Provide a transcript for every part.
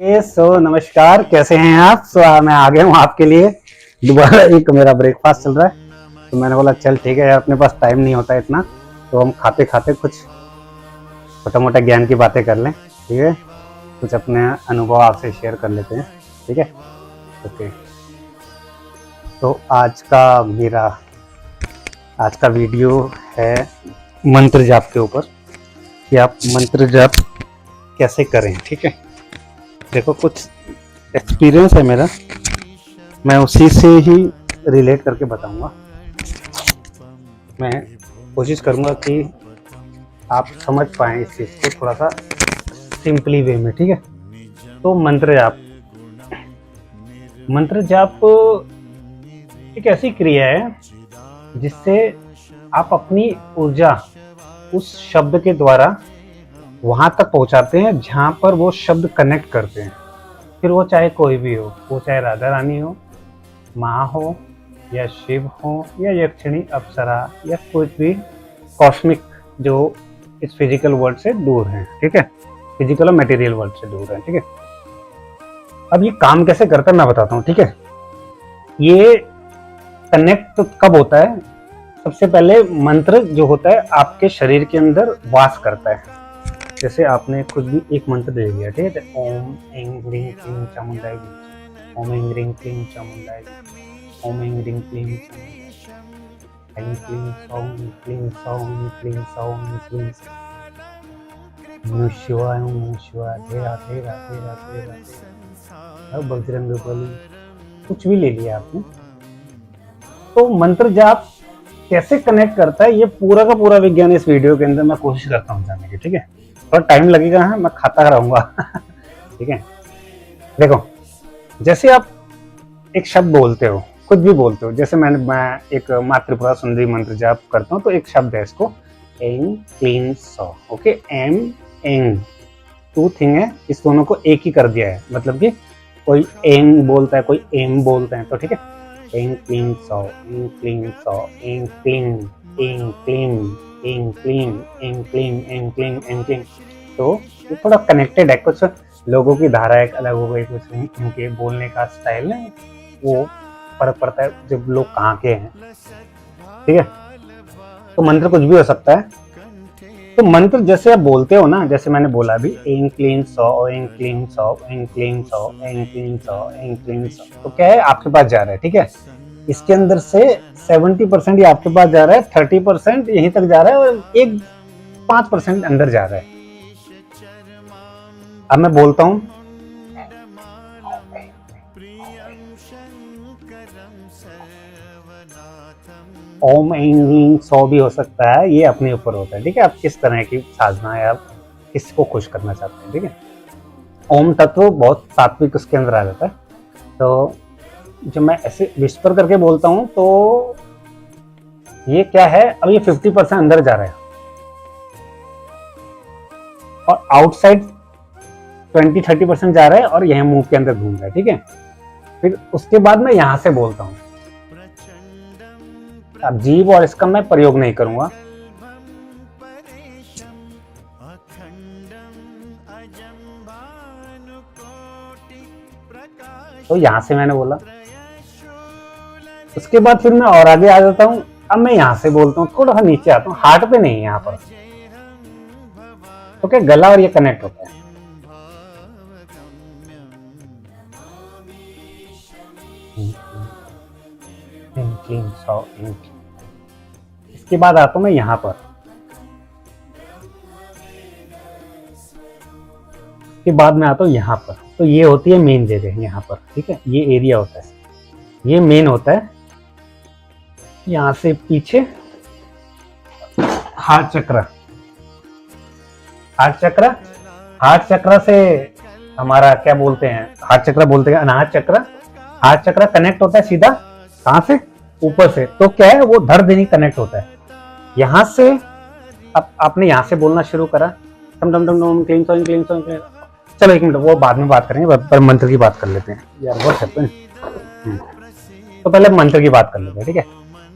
नमस्कार, कैसे हैं आप। मैं आ गया हूँ आपके लिए दोबारा। एक मेरा ब्रेकफास्ट चल रहा है तो मैंने बोला चल ठीक है यार, अपने पास टाइम नहीं होता इतना, तो हम खाते खाते कुछ छोटा मोटा ज्ञान की बातें कर लें। ठीक है, कुछ अपने अनुभव आपसे शेयर कर लेते हैं। ठीक है, ओके। तो आज का वीडियो है मंत्र जाप के ऊपर कि आप मंत्र जाप कैसे करें। ठीक है, देखो कुछ एक्सपीरियंस है मेरा, मैं उसी से ही रिलेट करके बताऊंगा। मैं कोशिश करूंगा कि आप समझ पाएँ इस चीज़ को थोड़ा सा सिंपली वे में। ठीक है, तो मंत्र जाप एक ऐसी क्रिया है जिससे आप अपनी ऊर्जा उस शब्द के द्वारा वहां तक पहुंचाते हैं जहां पर वो शब्द कनेक्ट करते हैं। फिर वो चाहे कोई भी हो, वो चाहे राधा रानी हो, माँ हो, या शिव हो, या यक्षिणी अप्सरा, या कुछ भी कॉस्मिक जो इस फिजिकल वर्ल्ड से दूर है। ठीक है, फिजिकल और मटेरियल वर्ल्ड से दूर है। ठीक है, अब ये काम कैसे करता है मैं बताता हूँ। ठीक है, ये कनेक्ट तो कब होता है, सबसे पहले मंत्र जो होता है आपके शरीर के अंदर वास करता है। जैसे आपने कुछ भी एक मंत्र ले लिया, ठीक है, ओम ऐं ह्रीं क्लीं चामुंडाय विच्चे, ओम ऐं ह्रीं क्लीं चामुंडाय विच्चे, ओम ऐं ह्रीं क्लीं चामुंडाय, ऐं क्लीं सौं क्लीं सौं क्लीं सौं क्लीं नमः शिवाय धीरा धीरा धीरा धीरा। अब बजरंग बली कुछ भी ले लिया आपने। तो मंत्र जाप कैसे कनेक्ट करता है, ये पूरा का पूरा विज्ञान इस वीडियो के अंदर मैं कोशिश करता हूँ जानने की। ठीक है, थोड़ा टाइम लगेगा, है मैं खाता रहूंगा। ठीक है, देखो जैसे आप एक शब्द बोलते हो, कुछ भी बोलते हो, जैसे मैं एक मातृपुरा सुंदरी मंत्र जाप करता हूँ, तो एक शब्द है इसको ऐं क्लीं सौ। ओके, एम एंग टू थिंग है, इस दोनों को एक ही कर दिया है। मतलब कि कोई एंग बोलता है, कोई एम बोलता है, तो ठीक है, ऐं क्लीं सौ, ऐं क्लीं सौ, ऐं क्लीं, ऐं क्लीं, ऐं क्लीं, ऐं क्लीं, ऐं क्लीं, ऐं क्लीं। तो ये थोड़ा कनेक्टेड है। कुछ लोगों की धारा एक अलग हो गई, कुछ इनके बोलने का स्टाइल है वो फर्क पड़ता है जब लोग कहाँ के हैं। ठीक है, तो मंत्र कुछ भी हो सकता है। तो मंत्र जैसे आप बोलते हो ना, जैसे मैंने बोला अभी ऐं क्लीं सौ, ऐं क्लीं सौ, ऐं क्लीं सौ, ऐं क्लीं सौ, ऐं क्लीं सौ, तो क्या है आपके पास जा रहा है। ठीक है, इसके अंदर से 70% ये आपके पास जा रहा है, 30% यहीं तक जा रहा है, और एक 5% अंदर जा रहा है। अब मैं बोलता हूं ओम ऐं ह्रीं सौ भी हो सकता है, ये अपने ऊपर होता है। ठीक है, आप किस तरह की साधना या किसको खुश करना चाहते हैं। ठीक है, ओम तत्व बहुत सात्विक उसके अंदर आ जाता है। तो जब मैं ऐसे विस्पर करके बोलता हूं तो ये क्या है, अब ये 50% अंदर जा रहा है और आउटसाइड 20-30% जा रहा है, और यह मुंह के अंदर घूम रहा है। ठीक है, फिर उसके बाद मैं यहां से बोलता हूं। अब जीभ और इसका मैं प्रयोग नहीं करूंगा। तो यहां से मैंने बोला, उसके बाद फिर मैं और आगे आ जाता हूं। अब मैं यहां से बोलता हूं, थोड़ा सा नीचे आता हूं, हार्ट पे नहीं, यहां पर। तो क्या गला और ये कनेक्ट होता है। इसके बाद आता हूं मैं यहां पर, इसके बाद में आता हूं यहां पर। तो ये होती है मेन जगह यहां पर। ठीक है, ये एरिया होता है, ये मेन होता है। यहां से पीछे हार्ट चक्र, हार्ट चक्र से हमारा क्या बोलते हैं, हार्ट चक्र बोलते हैं अनाहत चक्र। हार्ट चक्र कनेक्ट होता है सीधा कहां से, ऊपर से। तो क्या है, वो धड़ नहीं कनेक्ट होता है यहां से। अब आपने यहां से बोलना शुरू करा, टम टम टम टम क्लीं सौं क्लीं सौं। चलो एक मिनट, वो बाद में बात करेंगे, पर मंत्र की बात कर लेते हैं यार, बहुत करते हैं। तो पहले मंत्र की बात कर लेते हैं। ठीक है,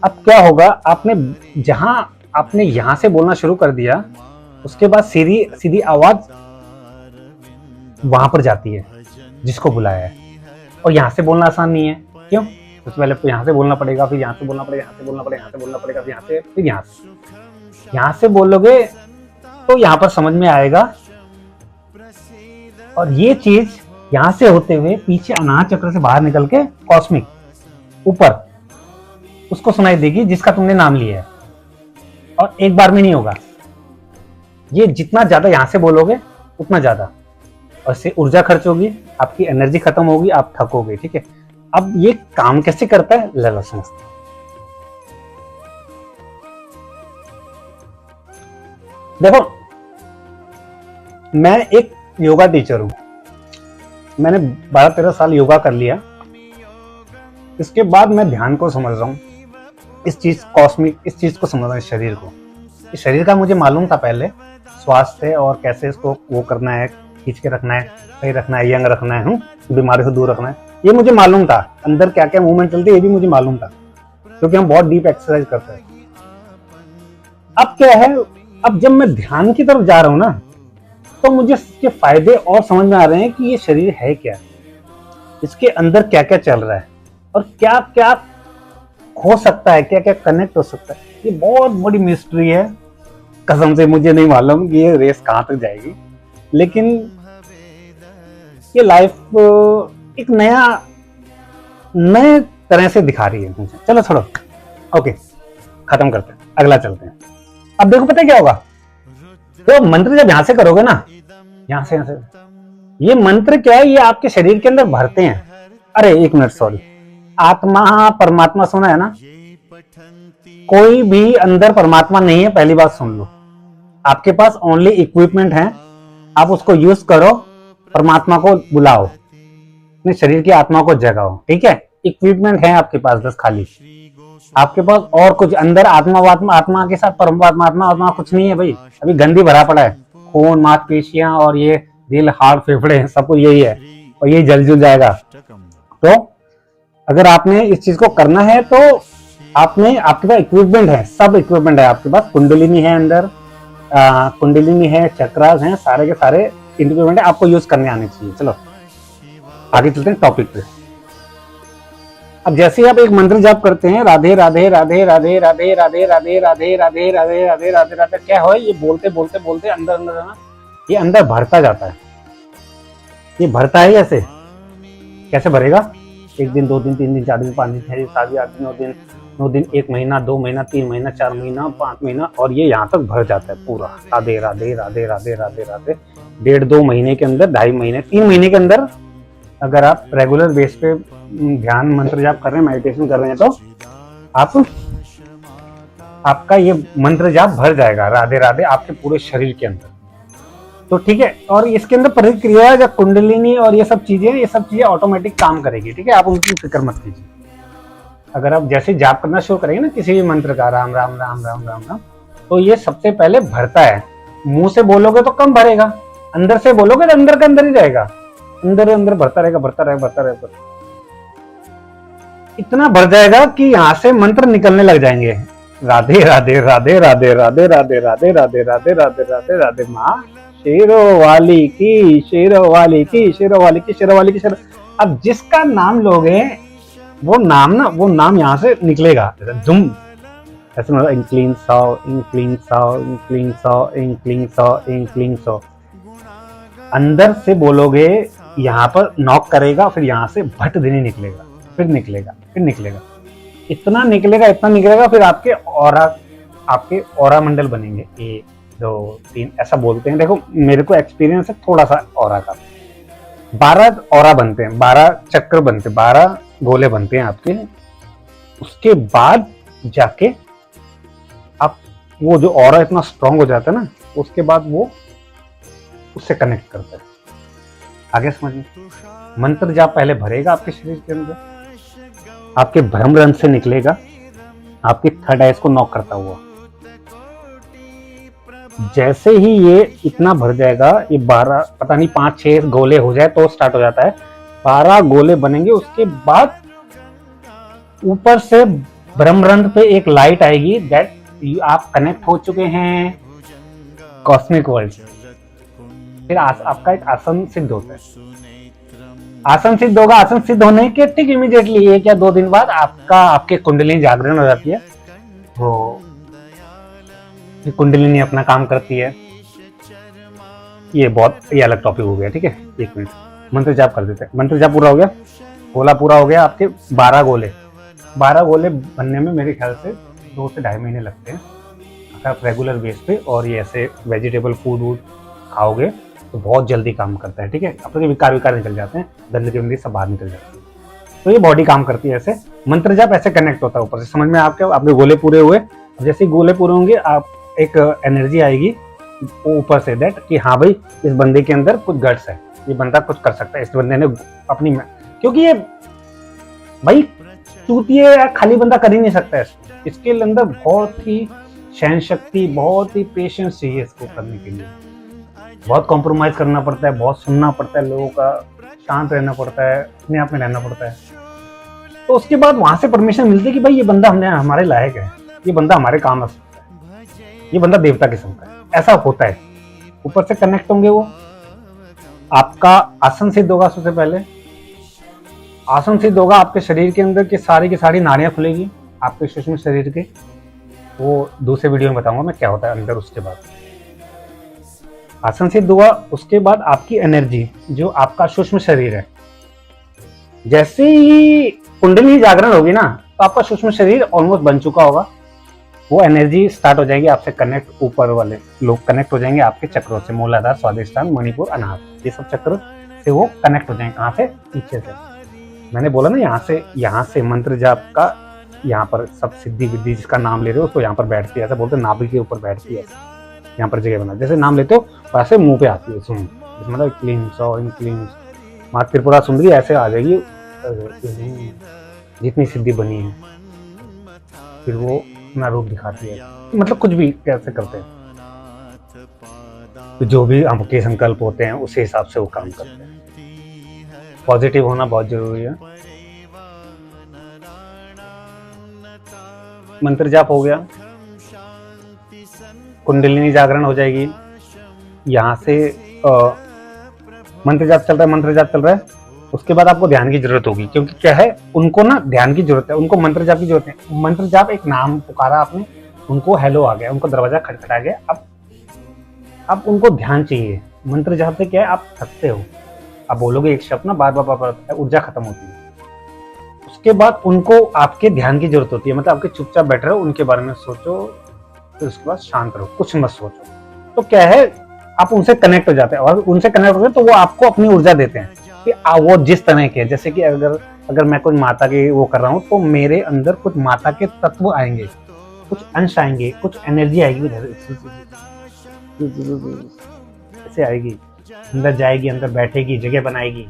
अब क्या होगा, आपने यहां से बोलना शुरू कर दिया, उसके बाद सीधी आवाज वहां पर जाती है। जिसको बुलाया है। और यहाँ से बोलना आसान नहीं है, क्यों? सबसे पहले तो यहाँ से बोलना पड़ेगा, फिर यहाँ से बोलना पड़ेगा, यहाँ से बोलना पड़ेगा, यहाँ से बोलना पड़ेगा, फिर यहाँ से, फिर यहाँ से बोलोगे तो यहाँ पर समझ में आएगा। और ये चीज यहाँ से होते हुए पीछे अनाहत चक्र से बाहर निकल के कॉस्मिक ऊपर उसको सुनाई देगी जिसका तुमने नाम लिया है। और एक बार में नहीं होगा, ये जितना ज्यादा यहाँ से बोलोगे उतना ज्यादा, और इससे ऊर्जा खर्च होगी, आपकी एनर्जी खत्म होगी, आप थकोगे। ठीक है, अब ये काम कैसे करता है, लो समझते हैं। देखो, मैं एक योगा टीचर हूं, मैंने 12-13 साल योगा कर लिया। इसके बाद मैं ध्यान को समझ रहा हूं, इस चीज कॉस्मिक, इस चीज को समझ रहा हूं, शरीर को। इस शरीर का मुझे मालूम था पहले, स्वास्थ्य और कैसे इसको वो करना है, खींच के रखना है, सही रखना है, यंग रखना है, बीमारी से दूर रखना है, ये मुझे मालूम था। अंदर क्या क्या मूवमेंट चलती है ये भी मुझे मालूम था, क्योंकि हम बहुत डीप एक्सरसाइज करते हैं। अब क्या है, अब जब मैं ध्यान की तरफ जा रहा हूं ना, तो मुझे इसके फायदे और समझ में आ रहे हैं कि ये शरीर है क्या, इसके अंदर क्या क्या चल रहा है, और क्या क्या हो सकता है, क्या क्या कनेक्ट हो सकता है। ये बहुत बड़ी मिस्ट्री है, कसम से मुझे नहीं मालूम कि ये रेस कहां तक जाएगी, लेकिन ये लाइफ एक नए तरह से दिखा रही है मुझे। चलो छोड़ो, ओके खत्म करते हैं, अगला चलते हैं। अब देखो पता है क्या होगा, तो मंत्र जब यहां से करोगे ना, यहां से ये मंत्र क्या है, ये आपके शरीर के अंदर भरते हैं। अरे एक मिनट, सॉरी, आत्मा परमात्मा सुना है ना, कोई भी अंदर परमात्मा नहीं है, पहली बात सुन लो। आपके पास ओनली इक्विपमेंट है, आप उसको यूज करो, परमात्मा को बुलाओ, अपने शरीर की आत्मा को जगाओ। ठीक है, इक्विपमेंट है आपके पास बस खाली, आपके पास और कुछ अंदर आत्मा के साथ परमात्मा आत्मा कुछ नहीं है भाई। अभी गंदी भरा पड़ा है, खून, मांसपेशियां और ये दिल, हार्ट, फेफड़े, सब कुछ यही है, और यही जल जुल जाएगा। तो अगर आपने इस चीज को करना है तो आपके पास इक्विपमेंट है, सब इक्विपमेंट है आपके पास। कुंडलिनी है अंदर, कुंडलिनी है, चक्रास हैं, सारे के सारे इक्विपमेंट है, आपको यूज करने आने चाहिए। चलो आगे चलते हैं टॉपिक पे। अब जैसे आप एक मंत्र जाप करते हैं, राधे राधे राधे राधे राधे राधे राधे राधे राधे राधे राधे राधे राधे, क्या हो, ये बोलते बोलते बोलते अंदर अंदर ना, ये अंदर भरता जाता है। ये भरता है ऐसे, कैसे भरेगा, 1 दिन 2 दिन 3 दिन 4 दिन 5 दिन 6 दिन 7 दिन 8 दिन 9 दिन 1 महीना 2 महीना 3 महीना 4 महीना 5 महीना, और ये यहाँ तक भर जाता है पूरा। राधे राधे राधे राधे राधे राधे 1.5-2 महीने के अंदर, 2.5 महीने 3 महीने के अंदर, अगर आप रेगुलर बेस पे ध्यान मंत्र जाप कर रहे हैं, मेडिटेशन कर रहे हैं, तो आपका ये मंत्र जाप भर जाएगा राधे राधे आपके पूरे शरीर के अंदर। तो ठीक है, और इसके अंदर प्रतिक्रिया या कुंडलिनी और ये सब चीजें ऑटोमेटिक काम करेगी। ठीक है, आप उनकी फिक्र मत कीजिए। अगर आप जैसे जाप करना शुरू करेंगे ना किसी भी मंत्र का, राम राम राम राम राम राम, तो ये सबसे पहले भरता है। मुंह से बोलोगे तो कम भरेगा, अंदर से बोलोगे तो अंदर के अंदर ही जाएगा, अंदर अंदर भरता रहेगा, भरता रहेगा, भरता रहेगा, इतना भर जाएगा कि यहाँ से मंत्र निकलने लग जाएंगे। राधे राधे राधे राधे राधे राधे राधे राधे राधे राधे राधे राधे, माँ शेरों वाली की, शेरों वाली की, शेरों वाली की, शेरों वाली की, शेरों। अब जिसका नाम लोगे वो नाम यहाँ से निकलेगा, जुम ऐसे मतलब इंक्लिंग सौ, इंक्लिंग सौ, इंक्लिंग सौ, इंक्लिंग सौ, इंक्लिंग सौ। अंदर से बोलोगे, यहाँ पर नॉक करेगा, फिर यहाँ से भट देने निकलेगा, फिर निकलेगा, फिर निकलेगा, इतना निकलेगा, फिर आपके ऑरा मंडल बनेंगे। 1 2 3 ऐसा बोलते हैं। देखो मेरे को एक्सपीरियंस है थोड़ा सा ऑरा का। 12 ऑरा बनते हैं, 12 चक्र बनते हैं, 12 गोले बनते हैं आपके। उसके बाद जाके आप वो जो ऑरा इतना स्ट्रांग हो जाता है ना, उसके बाद वो उससे कनेक्ट करता है। आगे समझिए, मंत्र जाप पहले भरेगा आपके शरीर के अंदर, आपके भ्रम रंध्र से निकलेगा, आपकी थर्ड आइज को नॉक करता हुआ। जैसे ही ये इतना भर जाएगा, ये 12 पता नहीं 5-6 गोले हो जाए तो स्टार्ट हो जाता है। 12 गोले बनेंगे, उसके बाद ऊपर से भ्रम रंध्र पे एक लाइट आएगी, दैट आप कनेक्ट हो चुके हैं कॉस्मिक वर्ल्ड से। फिर आपका एक आसन सिद्ध होता है। आसन सिद्ध होगा। आसन सिद्ध होने के ठीक इमीडिएटली 1 या 2 दिन बाद आपके कुंडलिनी जागरण हो जाती है। तो कुंडलिनी अपना काम करती है। ये अलग टॉपिक हो गया, ठीक है। 1 मिनट, मंत्र जाप कर देते हैं। मंत्र जाप पूरा हो गया, गोला पूरा हो गया। आपके 12 गोले बनने में मेरे ख्याल से 2 से 2.5 महीने लगते हैं अगर आप रेगुलर बेस पे और ये ऐसे वेजिटेबल फूड खाओगे तो बहुत जल्दी काम करता है, ठीक है। अपने विकार निकल जाते हैं, गंदगी वंदगी सब बाहर निकल जाती है। तो ये बॉडी काम करती है ऐसे। मंत्र जाप ऐसे कनेक्ट होता है ऊपर से, समझ में आपके गोले पूरे हुए। जैसे ही गोले पूरे होंगे आप एक एनर्जी आएगी ऊपर से दैट कि हाँ भाई इस बंदे के अंदर कुछ गट्स है, ये बंदा कुछ कर सकता है। इस बंदे ने अपनी, क्योंकि ये भाई चूतिए या खाली बंदा कर ही नहीं सकता है इसके अंदर बहुत ही सहन शक्ति, बहुत ही पेशेंस चाहिए इसको करने के लिए। बहुत कॉम्प्रोमाइज करना पड़ता है, बहुत सुनना पड़ता है लोगों का, शांत रहना पड़ता है, अपने आप में रहना पड़ता है। तो उसके बाद वहां से परमिशन मिलती है कि भाई ये बंदा हमारे लायक है, ये बंदा हमारे काम आ सकता है, ये बंदा देवता किस्म का है। ऐसा होता है, ऊपर से कनेक्ट होंगे वो। आपका आसन सिद्ध होगा। सबसे पहले आसन सिद्ध होगा, आपके शरीर के अंदर की सारी नाड़ियां खुलेगी आपके सूक्ष्म शरीर के। वो दूसरे वीडियो में बताऊंगा मैं क्या होता है अंदर। उसके बाद आसन सिद्ध हुआ, उसके बाद आपकी एनर्जी जो आपका सूक्ष्म शरीर है, जैसे ही कुंडली जागरण होगी ना तो आपका सूक्ष्म शरीर ऑलमोस्ट बन चुका होगा। वो एनर्जी स्टार्ट हो जाएगी आपसे कनेक्ट, ऊपर वाले लोग कनेक्ट हो जाएंगे आपके चक्रों से, मूलाधार, स्वादिष्टान, मणिपुर, अनाहत, ये सब चक्र से वो कनेक्ट हो जाएंगे। कहाँ से? पीछे से। मैंने बोला ना यहाँ से मंत्र जाप का यहाँ पर सब सिद्धि विद्धि जिसका नाम ले रहे हो उसको यहाँ पर बैठती है, ऐसा बोलते हैं नाभि के ऊपर बैठती है, यहाँ पर जगह बना। जैसे नाम लेते हो वैसे मुंह पे आती है, सुन मतलब क्लीन्स और इनक्लीन्स, माँ त्रिपुरा सुंदरी ऐसे आ जाएगी जितनी सिद्धि बनी है। फिर वो अपना रूप दिखाती है, मतलब कुछ भी कैसे करते हैं तो जो भी आपके संकल्प होते हैं उसी हिसाब से वो काम करते हैं। पॉजिटिव होना बहुत जरूरी है। मंत्र जाप हो गया, कुंडलिनी जागरण हो जाएगी। यहाँ से मंत्र जाप चल रहा है। उसके बाद आपको ध्यान की जरूरत होगी, क्योंकि क्या है उनको ना ध्यान की जरूरत है, उनको मंत्र जाप की जरूरत है। मंत्र जाप एक नाम पुकारा आपने, उनको हेलो आ गया, उनको दरवाजा खटखटा गया। अब उनको ध्यान चाहिए। मंत्र जाप से क्या है, आप थकते हो, आप बोलोगे एक शब्द ना बार बार, ऊर्जा खत्म होती है। उसके बाद उनको आपके ध्यान की जरूरत होती है, मतलब आपके चुपचाप बैठ रहे हो, उनके बारे में सोचो, फिर उसके बाद शांत रहो, कुछ मत सोचो। तो क्या है आप उनसे कनेक्ट हो जाते हैं, और उनसे कनेक्ट हो गए तो वो आपको अपनी ऊर्जा देते हैं कि वो जिस तरह के, जैसे कि अगर मैं कुछ माता के वो कर रहा हूँ तो मेरे अंदर कुछ माता के तत्व आएंगे, कुछ अंश आएंगे, कुछ एनर्जी आएगी, ऐसे आएगी, अंदर जाएगी, अंदर बैठेगी, जगह बनाएगी।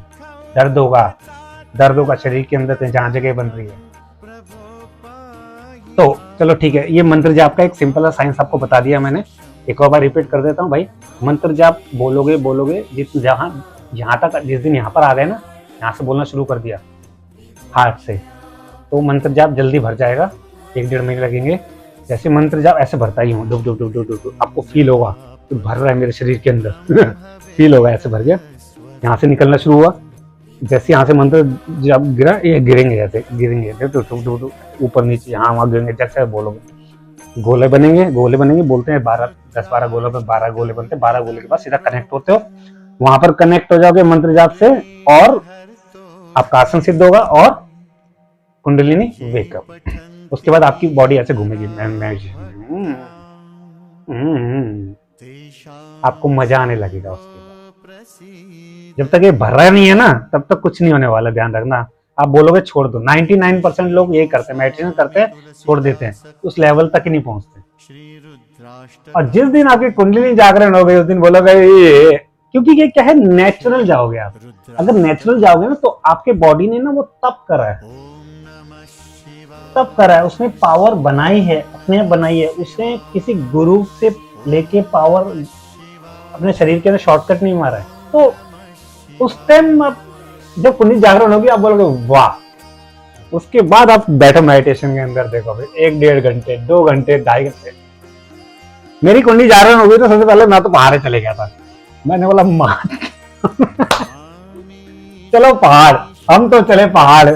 दर्द होगा शरीर के अंदर जहाँ जगह बन रही है। तो चलो ठीक है, ये मंत्र जाप का एक सिंपल साइंस आपको बता दिया मैंने। एक और बार रिपीट कर देता हूँ भाई। मंत्र जाप बोलोगे यहाँ तक, जिस दिन यहाँ पर आ गए ना, यहाँ से बोलना शुरू कर दिया हार्ट से, तो मंत्र जाप जल्दी भर जाएगा। 1-1.5 महीने लगेंगे। जैसे मंत्र जाप ऐसे भरता ही हूँ, डुब डुब डुब डुब डुब, आपको फील होगा तो भर रहा है मेरे शरीर के अंदर फील होगा, ऐसे भर गया। यहाँ से निकलना शुरू हुआ, जैसे यहाँ से मंत्र जब गिरा, ये गिरेंगे ऊपर नीचे, यहाँ वहाँ गिरेंगे। जैसे बोलोगे गोले बनेंगे, बोलते हैं 10-12 गोलों में 12 गोले बनते हैं। 12 गोले के बाद सीधा कनेक्ट होते हो, वहां पर कनेक्ट हो जाओगे मंत्र जाप से, और आपका आसन सिद्ध होगा और कुंडलिनी वेकअप। उसके बाद आपकी बॉडी ऐसे घूमेगी, आपको मजा आने लगेगा। उसके बाद जब तक ये भर रहा नहीं है ना, तब तक कुछ नहीं होने वाला, ध्यान रखना। आप बोलोगे छोड़ दो, 99% लोग यही करते हैं, मेडिटेशन करते हैं, छोड़ देते हैं, उस लेवल तक ही नहीं पहुंचते। और जिस दिन आपकी कुंडलिनी जागरण हो गई उस दिन बोलोगे ये, क्योंकि ये क्या है, नेचुरल जाओगे आप। अगर नेचुरल जाओगे ना तो आपके बॉडी ने ना वो तप करा है, उसने पावर बनाई है, अपने बनाई है, उसने किसी गुरु से लेके पावर अपने शरीर के अंदर शॉर्टकट नहीं मारा है। तो उस टाइम जब कुंडली जागरण होगी आप बोलोगे वाह। उसके बाद आप बैठो मेडिटेशन के अंदर, देखो 1-1.5 घंटे, 2 घंटे, 2.5 घंटे। मेरी कुंडली जागरण हो गई तो सबसे पहले मैं तो बाहर चले गया था। मैंने बोला चलो पहाड़, हम तो चले पहाड़।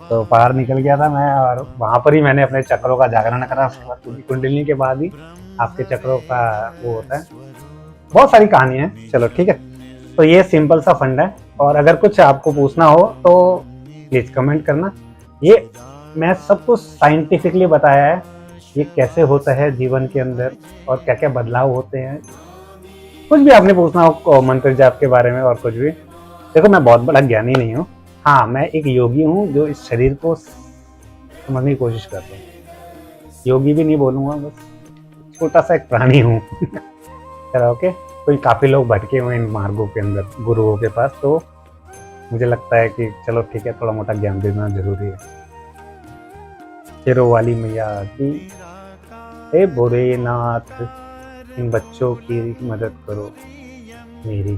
तो पहाड़ निकल गया था मैं, और वहां पर ही मैंने अपने चक्रों का जागरण करा। उसके बाद पूरी कुंडलिनी के बाद ही आपके चक्रों का वो होता है। बहुत सारी कहानियां हैं। चलो ठीक है, तो ये सिंपल सा फंड है। और अगर कुछ आपको पूछना हो तो प्लीज कमेंट करना। ये मैं सब कुछ साइंटिफिकली बताया है, ये कैसे होता है जीवन के अंदर और क्या क्या बदलाव होते हैं। कुछ भी आपने पूछना हो मंत्र जाप के बारे में और कुछ भी, देखो मैं बहुत बड़ा ज्ञानी नहीं हूँ। हाँ, मैं एक योगी हूँ जो इस शरीर को समझने की कोशिश करता हूँ। योगी भी नहीं बोलूंगा, बस छोटा सा एक प्राणी हूँ। चलो ओके, कोई काफी लोग भटके हुए इन मार्गों के अंदर गुरुओं के पास, तो मुझे लगता है कि चलो ठीक है, थोड़ा मोटा ज्ञान देना जरूरी है। शेरों वाली मैया की, हे भोलेनाथ, इन बच्चों की मदद करो मेरी।